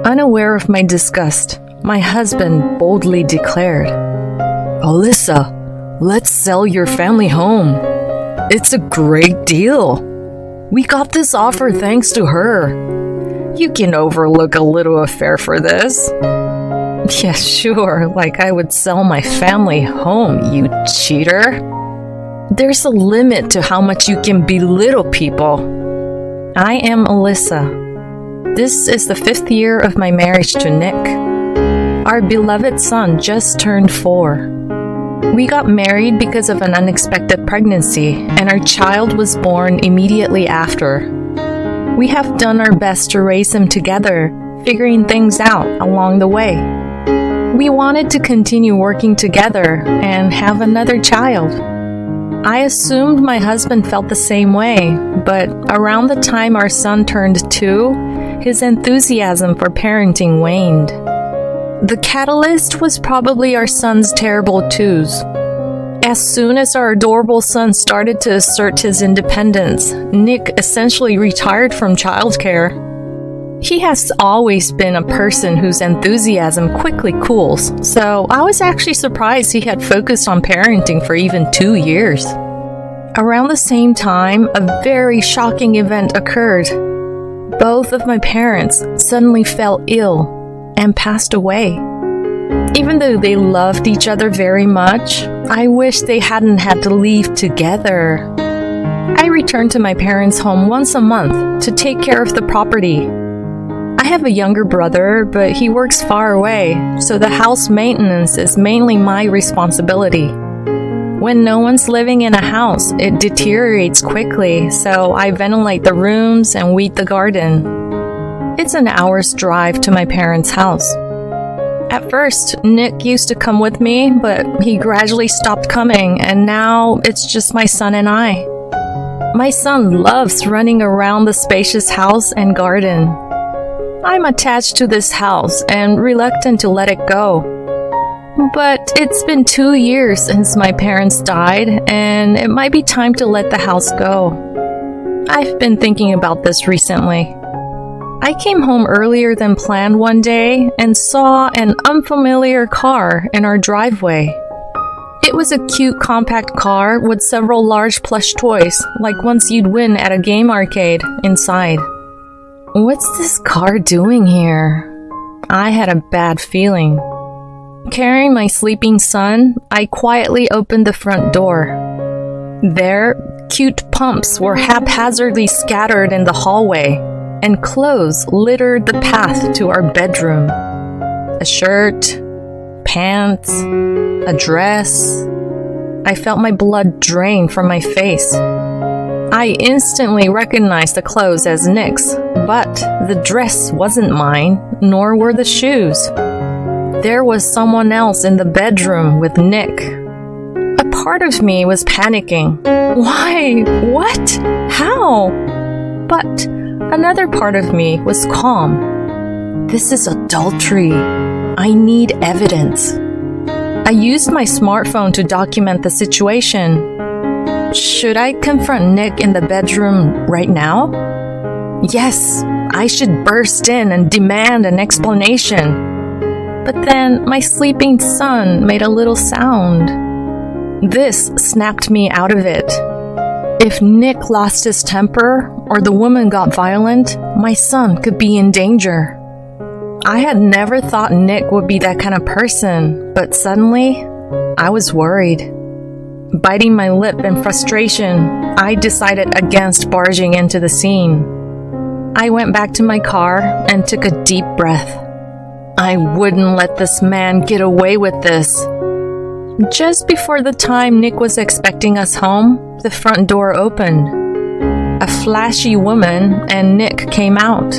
Unaware of my disgust, my husband boldly declared, "Alyssa, let's sell your family home. It's a great deal. We got this offer thanks to her. You can overlook a little affair for this." "Yeah, sure, like I would sell my family home, you cheater. There's a limit to how much you can belittle people." I am Alyssa. This is the 5th year of my marriage to Nick. Our beloved son just turned 4. We got married because of an unexpected pregnancy, and our child was born immediately after. We have done our best to raise him together, figuring things out along the way. We wanted to continue working together and have another child. I assumed my husband felt the same way, but around the time our son turned 2, his enthusiasm for parenting waned. The catalyst was probably our son's terrible twos. As soon as our adorable son started to assert his independence, Nick essentially retired from childcare. He has always been a person whose enthusiasm quickly cools, so I was actually surprised he had focused on parenting for even 2 years. Around the same time, a very shocking event occurred. Both of my parents suddenly fell ill and passed away. Even though they loved each other very much, I wish they hadn't had to leave together. I returned to my parents' home once a month to take care of the property. I have a younger brother, but he works far away, so the house maintenance is mainly my responsibility. When no one's living in a house, it deteriorates quickly, so I ventilate the rooms and weed the garden. It's an hour's drive to my parents' house. At first, Nick used to come with me, but he gradually stopped coming, and now it's just my son and I. My son loves running around the spacious house and garden. I'm attached to this house and reluctant to let it go. But it's been 2 years since my parents died, and it might be time to let the house go. I've been thinking about this recently. I came home earlier than planned one day and saw an unfamiliar car in our driveway. It was a cute compact car with several large plush toys, like ones you'd win at a game arcade, inside. What's this car doing here? I had a bad feeling. Carrying my sleeping son, I quietly opened the front door. There, cute pumps were haphazardly scattered in the hallway, and clothes littered the path to our bedroom. A shirt, pants, a dress. I felt my blood drain from my face. I instantly recognized the clothes as Nick's, but the dress wasn't mine, nor were the shoes. There was someone else in the bedroom with Nick. A part of me was panicking. Why? What? How? But another part of me was calm. This is adultery. I need evidence. I used my smartphone to document the situation. Should I confront Nick in the bedroom right now? Yes, I should burst in and demand an explanation. But then my sleeping son made a little sound. This snapped me out of it. If Nick lost his temper or the woman got violent, my son could be in danger. I had never thought Nick would be that kind of person, but suddenly, I was worried. Biting my lip in frustration, I decided against barging into the scene. I went back to my car and took a deep breath. I wouldn't let this man get away with this. Just before the time Nick was expecting us home, the front door opened. A flashy woman and Nick came out.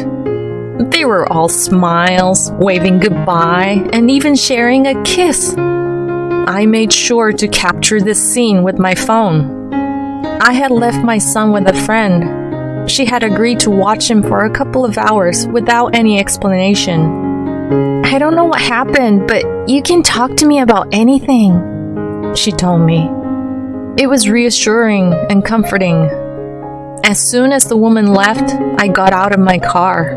They were all smiles, waving goodbye, and even sharing a kiss. I made sure to capture this scene with my phone. I had left my son with a friend. She had agreed to watch him for a couple of hours without any explanation. "I don't know what happened, but you can talk to me about anything," she told me. It was reassuring and comforting. As soon as the woman left, I got out of my car.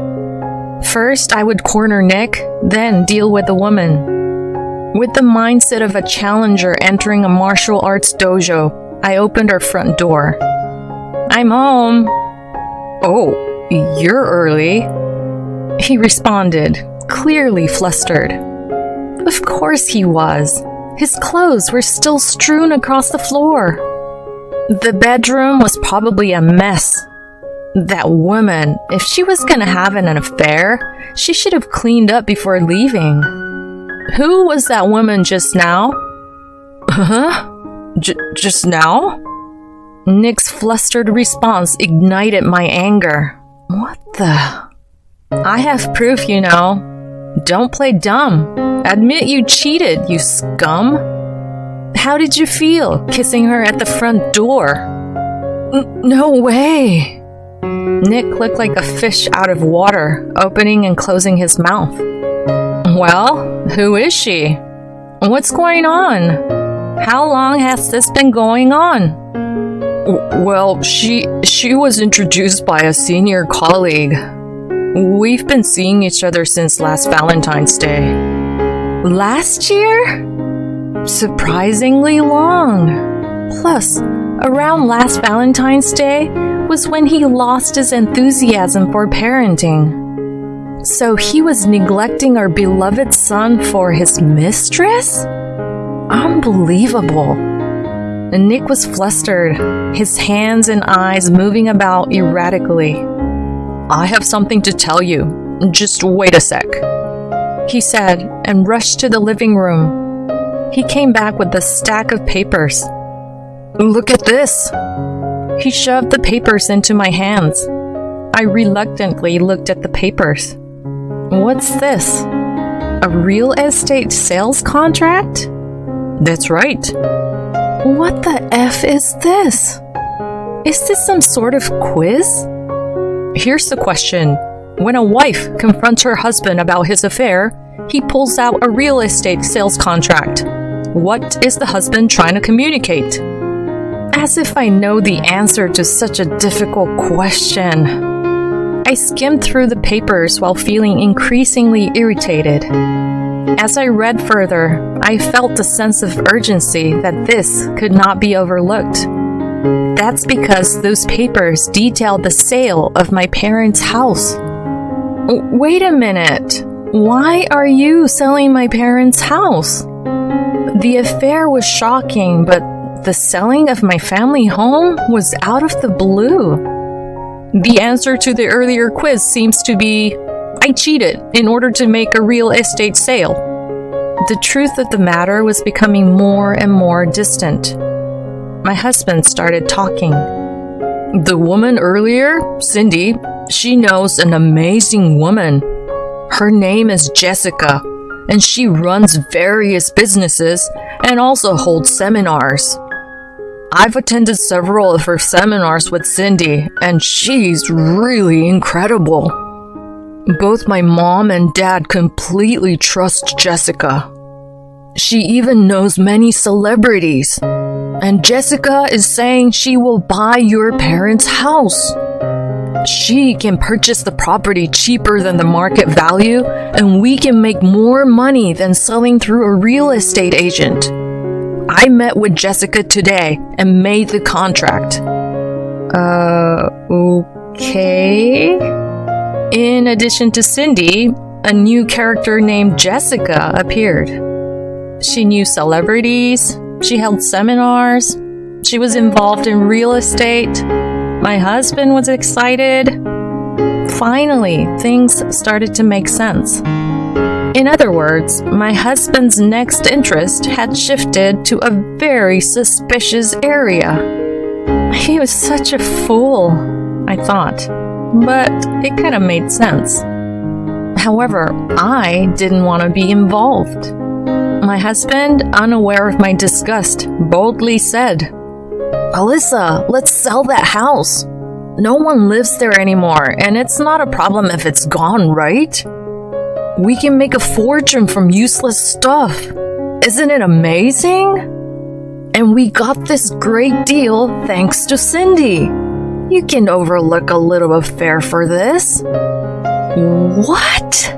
First, I would corner Nick, then deal with the woman. With the mindset of a challenger entering a martial arts dojo, I opened our front door. "I'm home." "Oh, you're early," he responded, clearly flustered. Of course he was. His clothes were still strewn across the floor. The bedroom was probably a mess. That woman, if she was gonna have an affair, she should have cleaned up before leaving. Who was that woman just now? Huh? Just now? Nick's flustered response ignited my anger. What the? I have proof, you know. Don't play dumb. Admit you cheated, you scum. How did you feel kissing her at the front door? No way. Nick looked like a fish out of water, opening and closing his mouth. Well, who is she? What's going on? How long has this been going on? Well, she was introduced by a senior colleague. We've been seeing each other since last Valentine's Day. Last year? Surprisingly long. Plus, around last Valentine's Day was when he lost his enthusiasm for parenting. So he was neglecting our beloved son for his mistress? Unbelievable. Nick was flustered, his hands and eyes moving about erratically. I have something to tell you. Just wait a sec, he said, and rushed to the living room. He came back with a stack of papers. Look at this. He shoved the papers into my hands. I reluctantly looked at the papers. What's this? A real estate sales contract? That's right. What the F is this? Is this some sort of quiz? Here's the question. When a wife confronts her husband about his affair, he pulls out a real estate sales contract. What is the husband trying to communicate? As if I know the answer to such a difficult question. I skimmed through the papers while feeling increasingly irritated. As I read further, I felt a sense of urgency that this could not be overlooked. That's because those papers detailed the sale of my parents' house. Wait a minute. Why are you selling my parents' house? The affair was shocking, but the selling of my family home was out of the blue. The answer to the earlier quiz seems to be, I cheated in order to make a real estate sale. The truth of the matter was becoming more and more distant. My husband started talking. The woman earlier, Cindy, she knows an amazing woman. Her name is Jessica, and she runs various businesses and also holds seminars. I've attended several of her seminars with Cindy, and she's really incredible. Both my mom and dad completely trust Jessica. She even knows many celebrities. And Jessica is saying she will buy your parents' house. She can purchase the property cheaper than the market value, and we can make more money than selling through a real estate agent. I met with Jessica today and made the contract. Okay. In addition to Cindy, a new character named Jessica appeared. She knew celebrities, she held seminars, she was involved in real estate. My husband was excited. Finally, things started to make sense. In other words, my husband's next interest had shifted to a very suspicious area. He was such a fool, I thought, but it kind of made sense. However, I didn't want to be involved. My husband, unaware of my disgust, boldly said, Alyssa, let's sell that house. No one lives there anymore, and it's not a problem if it's gone, right? We can make a fortune from useless stuff. Isn't it amazing? And we got this great deal thanks to Cindy. You can overlook a little affair for this. What?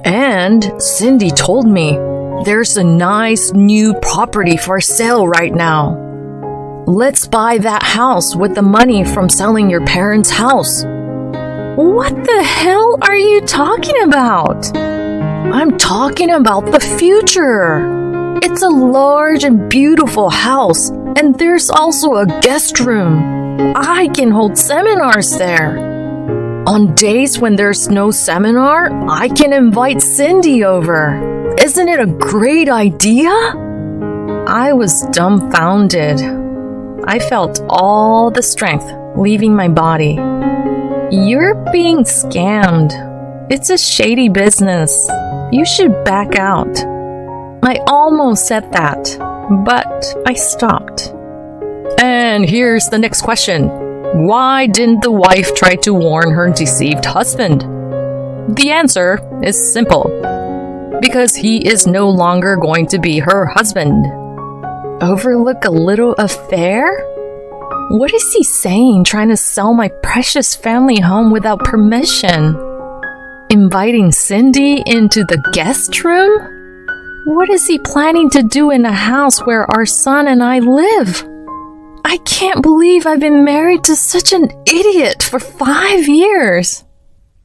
And Cindy told me there's a nice new property for sale right now. Let's buy that house with the money from selling your parents' house. What the hell are you talking about? I'm talking about the future. It's a large and beautiful house, and there's also a guest room. I can hold seminars there. On days when there's no seminar, I can invite Cindy over. Isn't it a great idea? I was dumbfounded. I felt all the strength leaving my body. You're being scammed. It's a shady business. You should back out. I almost said that, but I stopped. And here's the next question. Why didn't the wife try to warn her deceived husband? The answer is simple. Because he is no longer going to be her husband. Overlook a little affair? What is he saying, trying to sell my precious family home without permission? Inviting Cindy into the guest room? What is he planning to do in a house where our son and I live? I can't believe I've been married to such an idiot for 5 years.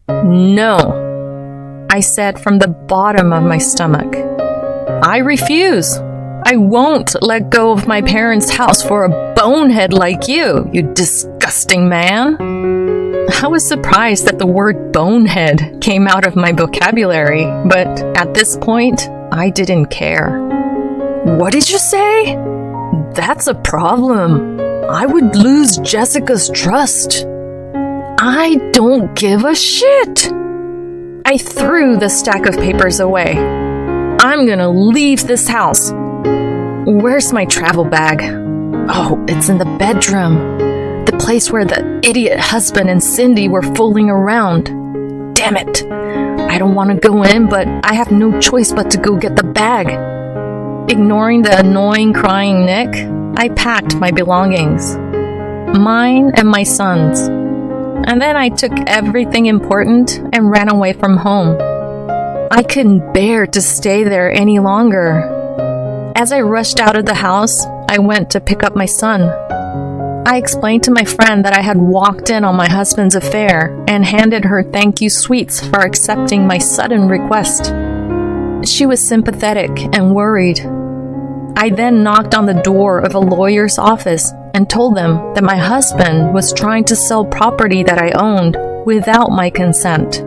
No, I said from the bottom of my stomach. I refuse. I won't let go of my parents' house for a bonehead like you disgusting man. I was surprised that the word bonehead came out of my vocabulary, but at this point, I didn't care. What did you say? That's a problem. I would lose Jessica's trust. I don't give a shit. I threw the stack of papers away. I'm gonna leave this house. Where's my travel bag? Oh, it's in the bedroom. The place where the idiot husband and Cindy were fooling around. Damn it. I don't want to go in, but I have no choice but to go get the bag. Ignoring the annoying crying Nick, I packed my belongings. Mine and my son's. And then I took everything important and ran away from home. I couldn't bear to stay there any longer. As I rushed out of the house, I went to pick up my son. I explained to my friend that I had walked in on my husband's affair and handed her thank you sweets for accepting my sudden request. She was sympathetic and worried. I then knocked on the door of a lawyer's office and told them that my husband was trying to sell property that I owned without my consent.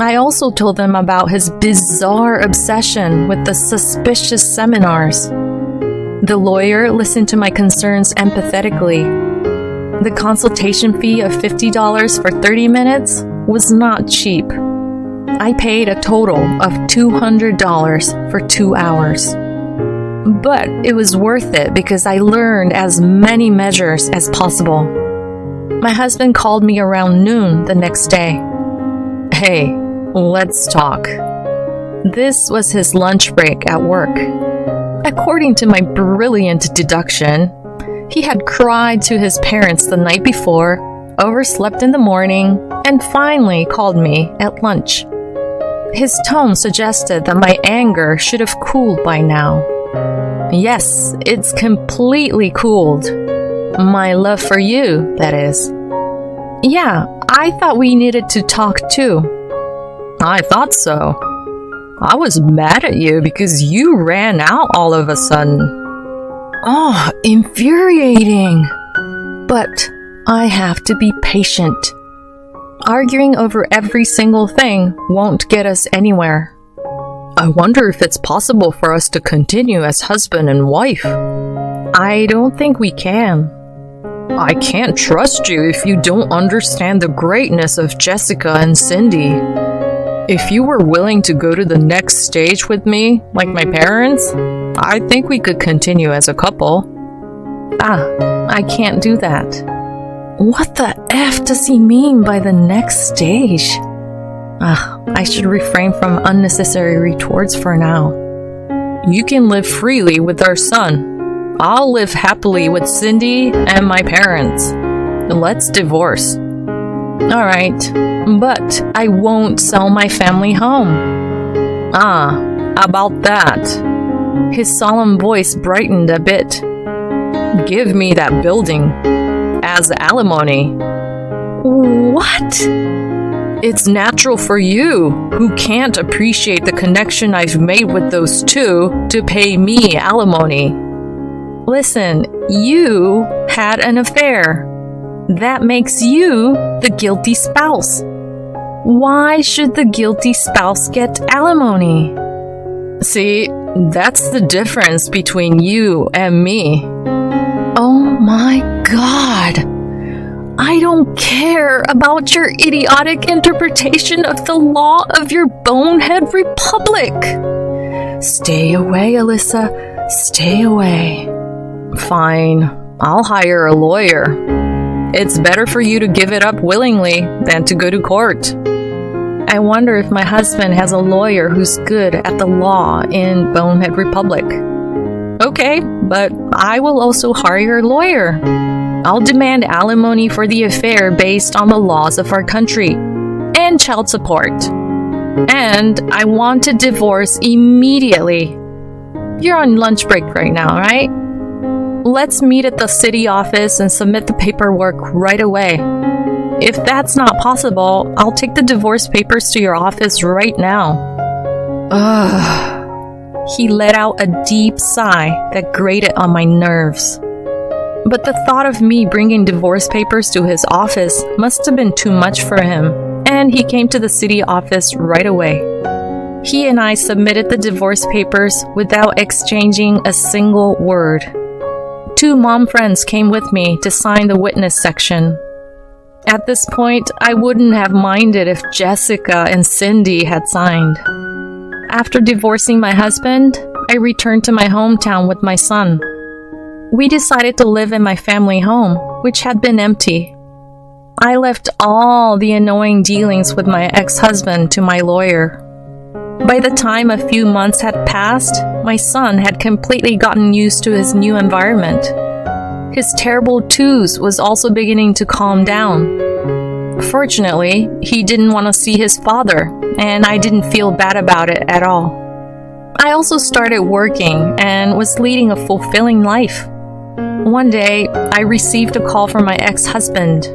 I also told them about his bizarre obsession with the suspicious seminars. The lawyer listened to my concerns empathetically. The consultation fee of $50 for 30 minutes was not cheap. I paid a total of $200 for 2 hours. But it was worth it because I learned as many measures as possible. My husband called me around noon the next day. Hey, let's talk. This was his lunch break at work. According to my brilliant deduction, he had cried to his parents the night before, overslept in the morning, and finally called me at lunch. His tone suggested that my anger should have cooled by now. Yes, it's completely cooled. My love for you, that is. Yeah, I thought we needed to talk too. I thought so. I was mad at you because you ran out all of a sudden. Oh, infuriating. But I have to be patient. Arguing over every single thing won't get us anywhere. I wonder if it's possible for us to continue as husband and wife. I don't think we can. I can't trust you if you don't understand the greatness of Jessica and Cindy. If you were willing to go to the next stage with me, like my parents, I think we could continue as a couple. I can't do that. What the F does he mean by the next stage? I should refrain from unnecessary retorts for now. You can live freely with our son. I'll live happily with Cindy and my parents. Let's divorce. All right, but I won't sell my family home. Ah, about that. His solemn voice brightened a bit. Give me that building as alimony. What? It's natural for you, who can't appreciate the connection I've made with those two, to pay me alimony. Listen, you had an affair. That makes you the guilty spouse. Why should the guilty spouse get alimony? See, that's the difference between you and me. Oh my God. I don't care about your idiotic interpretation of the law of your bonehead republic. Stay away, Alyssa. Stay away. Fine, I'll hire a lawyer. It's better for you to give it up willingly than to go to court. I wonder if my husband has a lawyer who's good at the law in Bonehead Republic. Okay, but I will also hire a lawyer. I'll demand alimony for the affair based on the laws of our country, and child support. And I want a divorce immediately. You're on lunch break right now, right? Let's meet at the city office and submit the paperwork right away. If that's not possible, I'll take the divorce papers to your office right now. Ugh. He let out a deep sigh that grated on my nerves. But the thought of me bringing divorce papers to his office must have been too much for him, and he came to the city office right away. He and I submitted the divorce papers without exchanging a single word. 2 mom friends came with me to sign the witness section. At this point, I wouldn't have minded if Jessica and Cindy had signed. After divorcing my husband, I returned to my hometown with my son. We decided to live in my family home, which had been empty. I left all the annoying dealings with my ex-husband to my lawyer. By the time a few months had passed, my son had completely gotten used to his new environment. His terrible twos was also beginning to calm down. Fortunately, he didn't want to see his father, and I didn't feel bad about it at all. I also started working and was leading a fulfilling life. One day, I received a call from my ex-husband.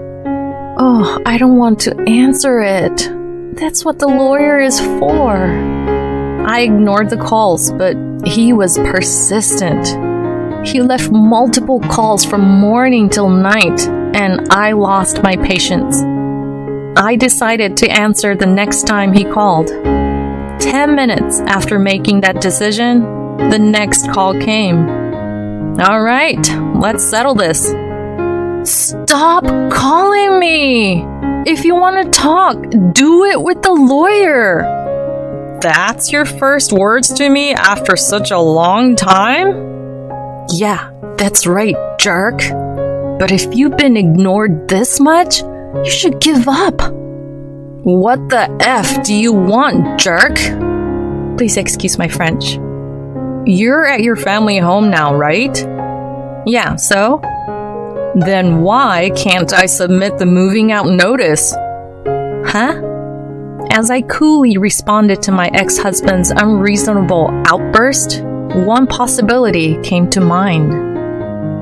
Oh, I don't want to answer it. That's what the lawyer is for. I ignored the calls, but he was persistent. He left multiple calls from morning till night, and I lost my patience. I decided to answer the next time he called. 10 minutes after making that decision, the next call came. All right, let's settle this. Stop calling me! If you want to talk, do it with the lawyer. That's your first words to me after such a long time? Yeah, that's right, jerk. But if you've been ignored this much, you should give up. What the F do you want, jerk? Please excuse my French. You're at your family home now, right? Yeah, so? Then why can't I submit the moving out notice? Huh? As I coolly responded to my ex-husband's unreasonable outburst, one possibility came to mind.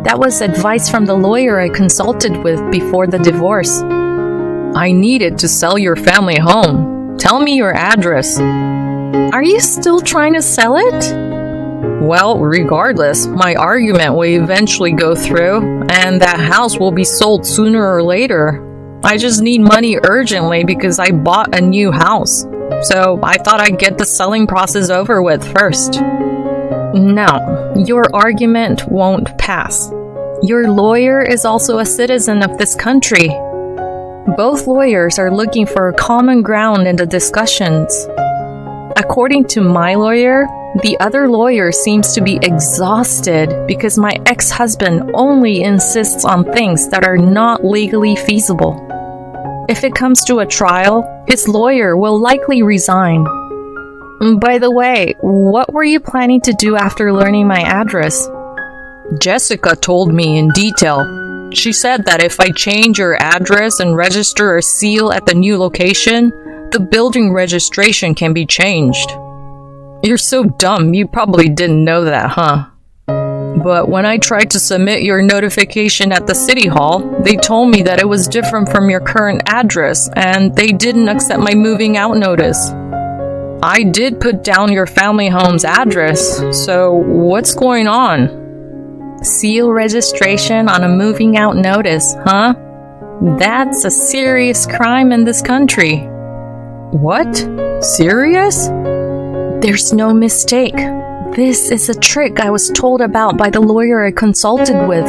That was advice from the lawyer I consulted with before the divorce. I needed to sell your family home. Tell me your address. Are you still trying to sell it? Well, regardless, my argument will eventually go through, and that house will be sold sooner or later. I just need money urgently because I bought a new house. So I thought I'd get the selling process over with first. No, your argument won't pass. Your lawyer is also a citizen of this country. Both lawyers are looking for a common ground in the discussions. According to my lawyer, the other lawyer seems to be exhausted because my ex-husband only insists on things that are not legally feasible. If it comes to a trial, his lawyer will likely resign. By the way, what were you planning to do after learning my address? Jessica told me in detail. She said that if I change your address and register a seal at the new location, the building registration can be changed. You're so dumb, you probably didn't know that, huh? But when I tried to submit your notification at the city hall, they told me that it was different from your current address and they didn't accept my moving out notice. I did put down your family home's address, so what's going on? Seal registration on a moving out notice, huh? That's a serious crime in this country. What? Serious? There's no mistake. This is a trick I was told about by the lawyer I consulted with.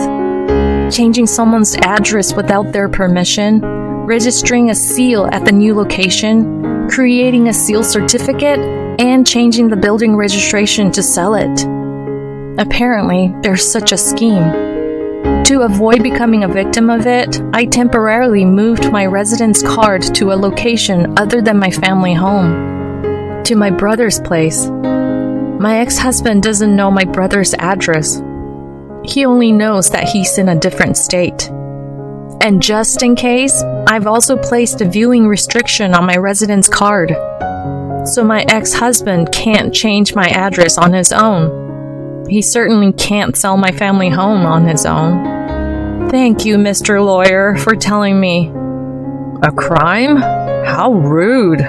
Changing someone's address without their permission, registering a seal at the new location, creating a seal certificate, and changing the building registration to sell it. Apparently, there's such a scheme. To avoid becoming a victim of it, I temporarily moved my residence card to a location other than my family home, to my brother's place. My ex-husband doesn't know my brother's address. He only knows that he's in a different state. And just in case, I've also placed a viewing restriction on my residence card. So my ex-husband can't change my address on his own. He certainly can't sell my family home on his own. Thank you, Mr. Lawyer, for telling me. A crime? How rude.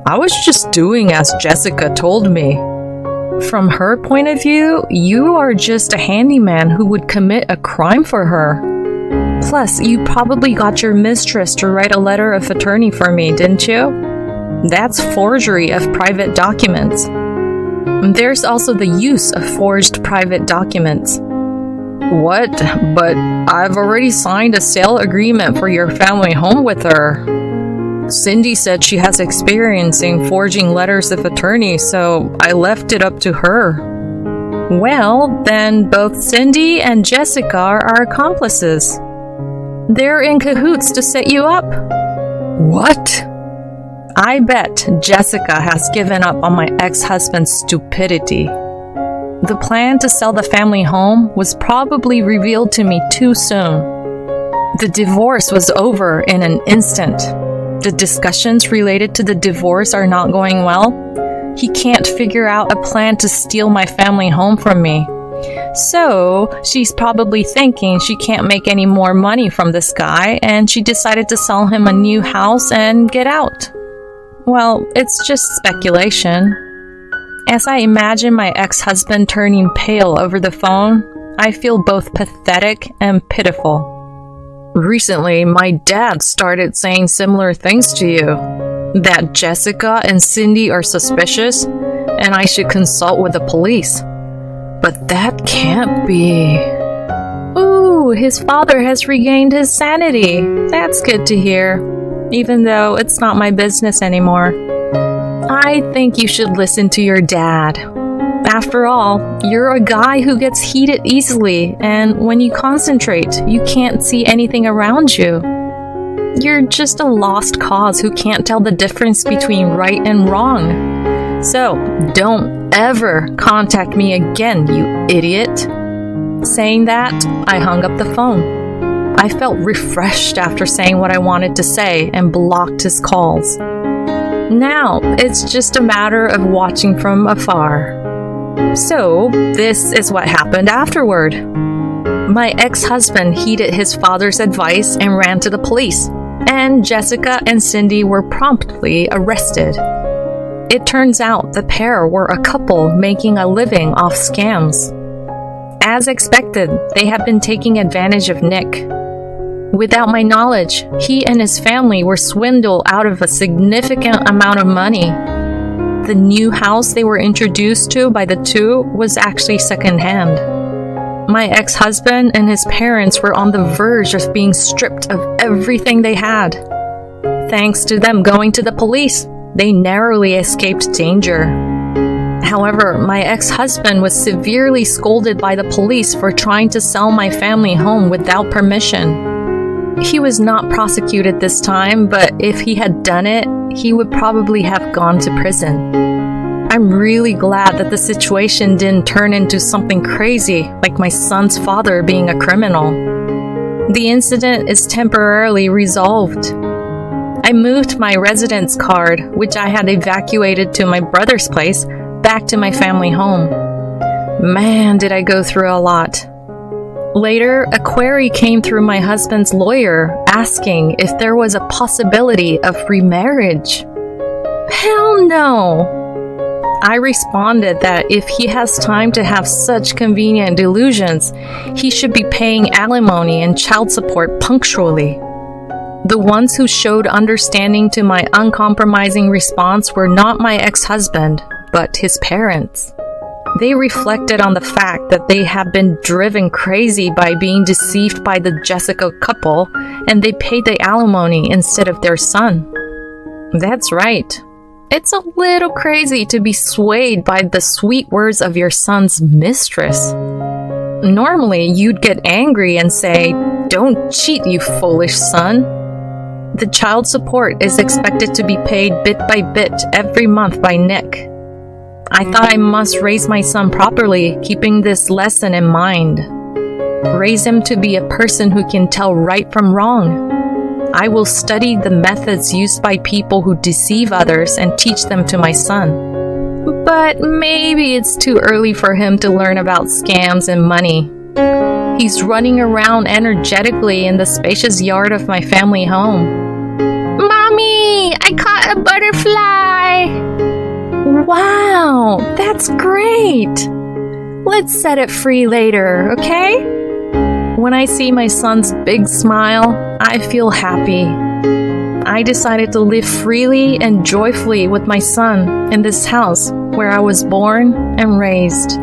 I was just doing as Jessica told me. From her point of view, you are just a handyman who would commit a crime for her. Plus, you probably got your mistress to write a letter of attorney for me, didn't you? That's forgery of private documents. There's also the use of forged private documents. What? But I've already signed a sale agreement for your family home with her. Cindy said she has experience in forging letters of attorney, so I left it up to her. Well, then both Cindy and Jessica are accomplices. They're in cahoots to set you up. What? I bet Jessica has given up on my ex-husband's stupidity. The plan to sell the family home was probably revealed to me too soon. The divorce was over in an instant. The discussions related to the divorce are not going well. He can't figure out a plan to steal my family home from me. So, she's probably thinking she can't make any more money from this guy, and she decided to sell him a new house and get out. Well, it's just speculation. As I imagine my ex-husband turning pale over the phone, I feel both pathetic and pitiful. Recently, my dad started saying similar things to you. That Jessica and Cindy are suspicious, and I should consult with the police. But that can't be. Ooh, his father has regained his sanity. That's good to hear. Even though it's not my business anymore. I think you should listen to your dad. After all, you're a guy who gets heated easily, and when you concentrate, you can't see anything around you. You're just a lost cause who can't tell the difference between right and wrong. So, don't ever contact me again, you idiot. Saying that, I hung up the phone. I felt refreshed after saying what I wanted to say and blocked his calls. Now, it's just a matter of watching from afar. So, this is what happened afterward. My ex-husband heeded his father's advice and ran to the police, and Jessica and Cindy were promptly arrested. It turns out the pair were a couple making a living off scams. As expected, they had been taking advantage of Nick. Without my knowledge, he and his family were swindled out of a significant amount of money. The new house they were introduced to by the two was actually secondhand. My ex-husband and his parents were on the verge of being stripped of everything they had. Thanks to them going to the police, they narrowly escaped danger. However, my ex-husband was severely scolded by the police for trying to sell my family home without permission. He was not prosecuted this time, but if he had done it, he would probably have gone to prison. I'm really glad that the situation didn't turn into something crazy, like my son's father being a criminal. The incident is temporarily resolved. I moved my residence card, which I had evacuated to my brother's place, back to my family home. Man, did I go through a lot. Later, a query came through my husband's lawyer asking if there was a possibility of remarriage. Hell no! I responded that if he has time to have such convenient delusions, he should be paying alimony and child support punctually. The ones who showed understanding to my uncompromising response were not my ex-husband, but his parents. They reflected on the fact that they have been driven crazy by being deceived by the Jessica couple, and they paid the alimony instead of their son. That's right. It's a little crazy to be swayed by the sweet words of your son's mistress. Normally, you'd get angry and say, "Don't cheat, you foolish son." The child support is expected to be paid bit by bit every month by Nick. I thought I must raise my son properly, keeping this lesson in mind. Raise him to be a person who can tell right from wrong. I will study the methods used by people who deceive others and teach them to my son. But maybe it's too early for him to learn about scams and money. He's running around energetically in the spacious yard of my family home. "Mommy, I caught a butterfly!" "Wow, that's great! Let's set it free later, okay?" When I see my son's big smile, I feel happy. I decided to live freely and joyfully with my son in this house where I was born and raised.